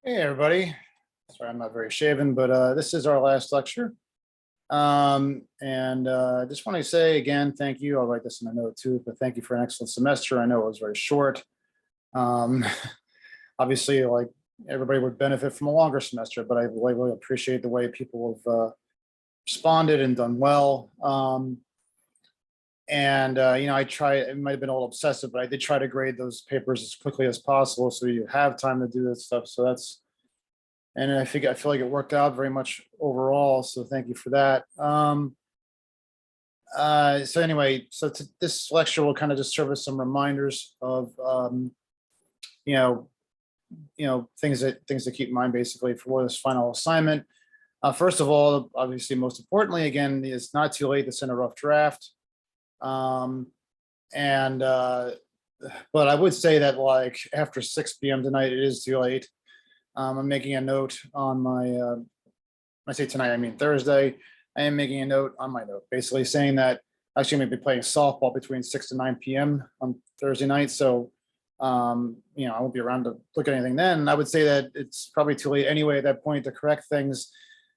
Hey, everybody. Sorry, I'm not very shaven, but this is our last lecture. I just want to say again, thank you. I'll write this in a note too, but thank you for an excellent semester. I know it was very short. Um, Obviously, like everybody would benefit from a longer semester, but I really appreciate the way people have responded and done well. I try, it might have been a little obsessive, but I did try to grade those papers as quickly as possible so you have time to do this stuff. So and I feel like it worked out very much overall. So thank you for that. This lecture will kind of just serve as some reminders of you know things to keep in mind basically for this final assignment. First of all, obviously, most importantly, again, it's not too late to send a rough draft. Um, and But I would say that like after 6 p.m. tonight, it is too late. I'm making a note on my, when I say tonight, I mean Thursday. I am making a note on my note, basically saying that actually I'm going to be playing softball between 6 to 9 p.m. on Thursday night. So, I won't be around to look at anything then. I would say that it's probably too late anyway at that point to correct things.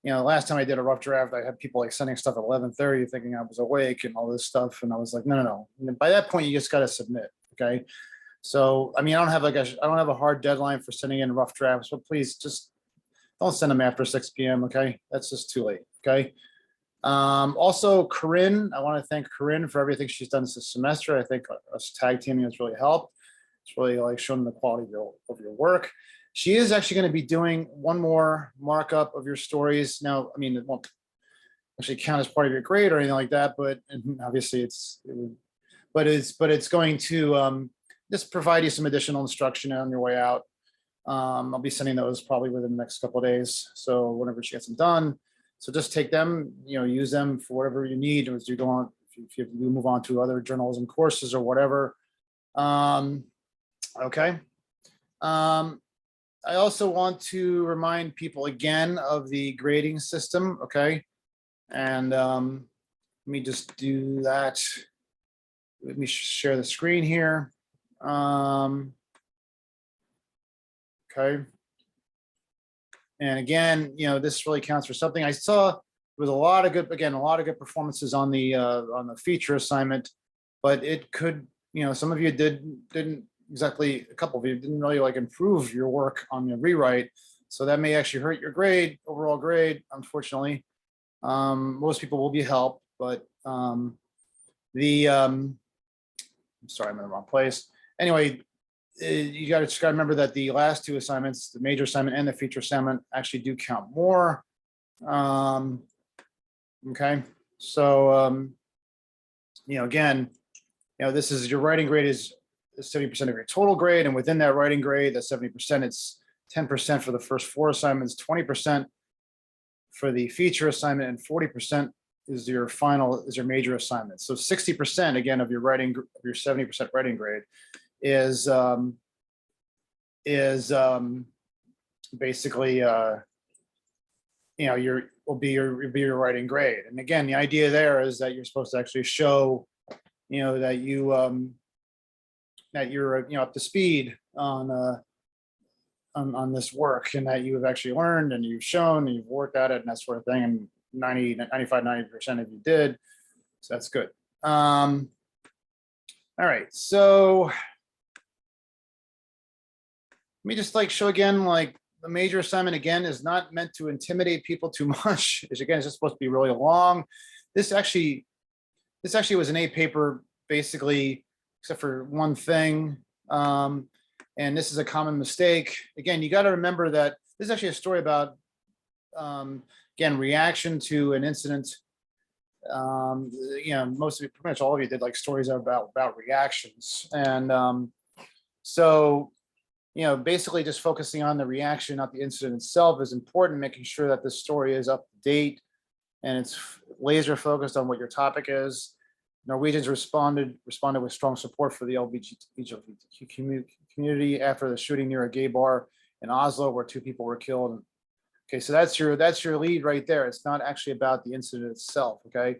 Last time I did a rough draft, I had people like sending stuff at 11:30 thinking I was awake and all this stuff. And I was like, no. And by that point, you just got to submit. Okay. So, I mean, I don't have a hard deadline for sending in rough drafts, but please just don't send them after 6 p.m. Okay. That's just too late. Okay. Also, Corinne, I want to thank Corinne for everything she's done this semester. I think us tag teaming has really helped. It's really like shown the quality of your work. She is actually going to be doing one more markup of your stories. Now, I mean, it won't actually count as part of your grade or anything like that, but obviously it's going to just provide you some additional instruction on your way out. I'll be sending those probably within the next couple of days. So whenever she gets them done, so just take them, use them for whatever you need as you go on. If you move on to other journals and courses or whatever. Okay. I also want to remind people again of the grading system. Okay. And let me just do that. Let me share the screen here. Okay. And again, this really counts for something. I saw with a lot of good performances on the feature assignment, but it could, some of you didn't exactly, a couple of you didn't really like improve your work on the rewrite. So that may actually hurt your overall grade, unfortunately. Most people will be helped, but I'm sorry, I'm in the wrong place. Anyway, you got to remember that the last two assignments, the major assignment and the feature assignment, actually do count more. Okay, so again, this is your writing grade is 70% of your total grade, and within that writing grade, that 70%, it's 10% for the first 4 assignments, 20% for the feature assignment, and 40% is your major assignment. So 60% again of your 70% writing grade is basically will be your writing grade. And again, the idea there is that you're supposed to actually show that you're up to speed on this work, and that you have actually learned and you've shown and you've worked at it and that sort of thing. And 90% of you did, so that's good. All right, so let me just show again, the major assignment again is not meant to intimidate people too much. It's just supposed to be really long. This actually was an A paper basically, except for one thing. And this is a common mistake. Again, you got to remember that this is actually a story about, again, reaction to an incident. Pretty much all of you did stories about reactions. And so, basically just focusing on the reaction, not the incident itself, is important, making sure that the story is up to date and it's laser focused on what your topic is. Norwegians responded with strong support for the LGBTQ community after the shooting near a gay bar in Oslo where 2 people were killed. Okay, so that's your lead right there. It's not actually about the incident itself. Okay,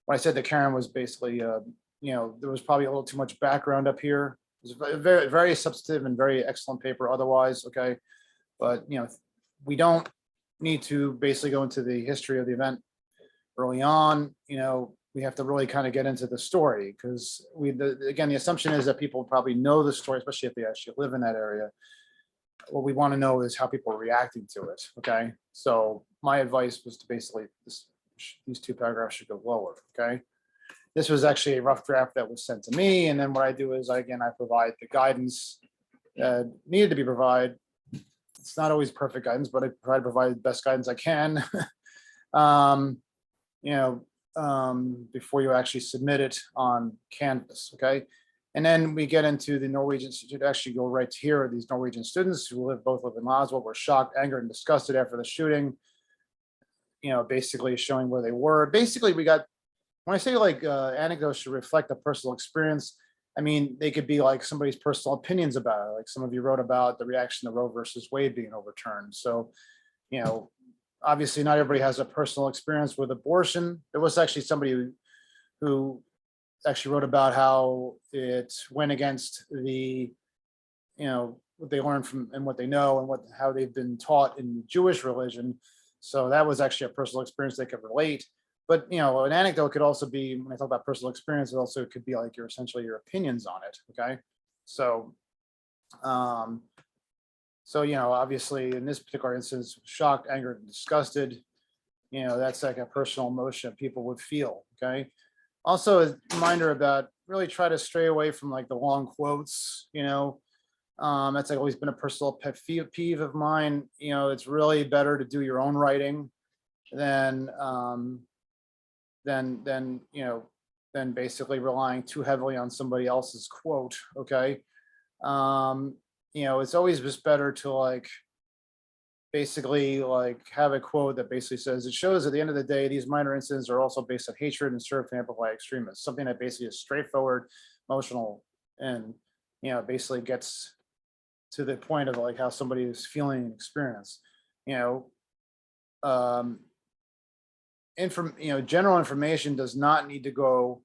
when I said that Karen was basically, there was probably a little too much background up here. It was a very, very substantive and very excellent paper otherwise. Okay, But, we don't need to basically go into the history of the event early on. We have to really kind of get into the story, because again, the assumption is that people probably know the story, especially if they actually live in that area. What we want to know is how people are reacting to it. Okay. So my advice was to basically, these two paragraphs should go lower. Okay. This was actually a rough draft that was sent to me. And then what I do is, I provide the guidance that needed to be provided. It's not always perfect guidance, but I try to provide the best guidance I can. um, before you actually submit it on Canvas. Okay. And then we get into the Norwegians. To actually go right here. These Norwegian students who both live in Oslo were shocked, angered, and disgusted after the shooting. Basically showing where they were. Basically, we got, when I say like anecdotes should reflect a personal experience, I mean, they could be like somebody's personal opinions about it. Like some of you wrote about the reaction to Roe versus Wade being overturned. So, obviously not everybody has a personal experience with abortion. There was actually somebody who actually wrote about how it went against the, what they learned from and what they know and how they've been taught in the Jewish religion. So that was actually a personal experience they could relate. But an anecdote could also be, when I talk about personal experience, it also could be like essentially your opinions on it. Okay. So obviously in this particular instance, shocked, angered, and disgusted, that's like a personal emotion people would feel. Okay. Also a reminder about really try to stray away from like the long quotes. That's like always been a personal pet peeve of mine. It's really better to do your own writing than basically relying too heavily on somebody else's quote. Okay. It's always just better to like basically like have a quote that basically says, it shows at the end of the day, these minor incidents are also based on hatred and serve to amplify extremists. Something that basically is straightforward, emotional, and basically gets to the point of like how somebody is feeling and experience. General information does not need to go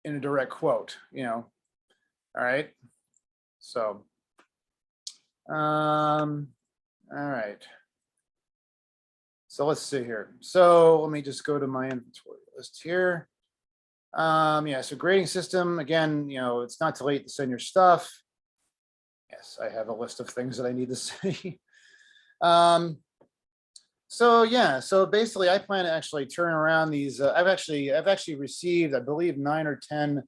in a direct quote. All right. So, all right. So let's see here. So let me just go to my inventory list here. So grading system, again, it's not too late to send your stuff. Yes, I have a list of things that I need to say. So basically I plan to actually turn around these. I've actually received, I believe, 9 or 10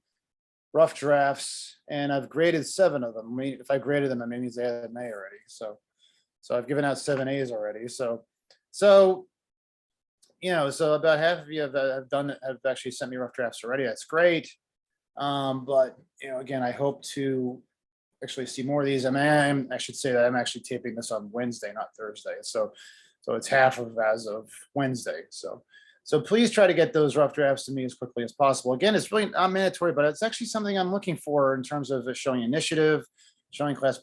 rough drafts, and I've graded 7 of them. I mean, if I graded them, it means they had an A already. So I've given out 7 A's already. So about half of you have actually sent me rough drafts already. That's great. But again, I hope to actually see more of these. I should say that I'm actually taping this on Wednesday, not Thursday. So it's half of as of Wednesday. So please try to get those rough drafts to me as quickly as possible. Again, it's really not mandatory, but it's actually something I'm looking for in terms of showing initiative, showing class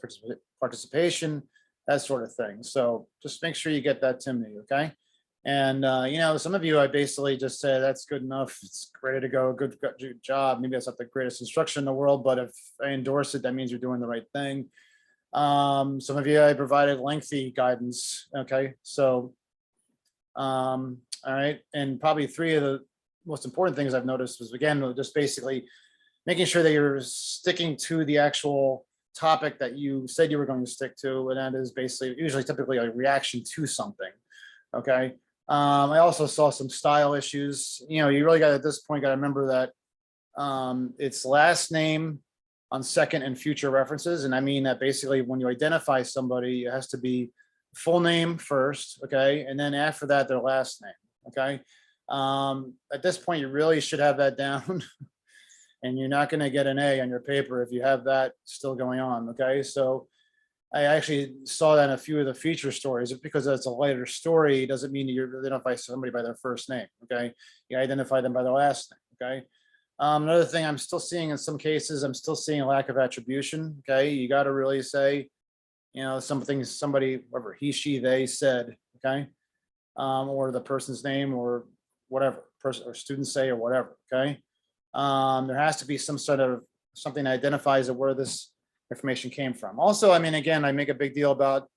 participation, that sort of thing. So just make sure you get that to me, okay? And some of you, I basically just say that's good enough. It's ready to go. Good job. Maybe that's not the greatest instruction in the world, but if I endorse it, that means you're doing the right thing. Some of you, I provided lengthy guidance. Okay, so all right, and probably 3 of the most important things I've noticed was, again, just basically making sure that you're sticking to the actual topic that you said you were going to stick to, and that is basically usually typically a reaction to something. Okay. I also saw some style issues. You really got, at this point, got to remember that it's last name on second and future references. And I mean that basically when you identify somebody, it has to be full name first. Okay. And then after that, their last name. Okay. At this point, you really should have that down. And you're not going to get an A on your paper if you have that still going on. Okay. So I actually saw that in a few of the feature stories. Because it's a lighter story doesn't mean you identify somebody by their first name. Okay. You identify them by their last name. Okay. Another thing I'm still seeing in some cases, I'm still seeing a lack of attribution. Okay. You got to really say, somebody, whatever he, she, they said. Okay. Or the person's name or whatever person or students say or whatever. Okay. There has to be some sort of something that identifies where this information came from. Also, I mean, again, I make a big deal about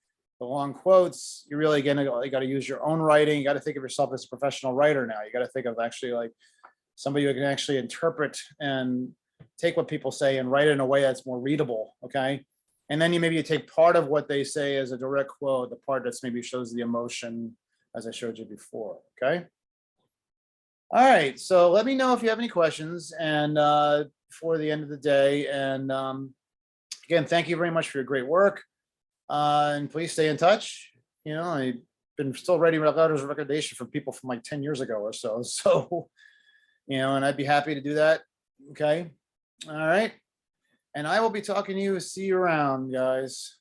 the long quotes. You really, again, you got to use your own writing. You got to think of yourself as a professional writer now. You got to think of actually like somebody who can actually interpret and take what people say and write it in a way that's more readable. Okay. And then you take part of what they say as a direct quote, the part that's maybe shows the emotion, as I showed you before. Okay. All right. So let me know if you have any questions and before the end of the day. And again, thank you very much for your great work. And please stay in touch. You know, I've been still writing letters of recommendation from people from like 10 years ago or so. So, you know, and I'd be happy to do that. Okay. All right. And I will be talking to you. See you around, guys.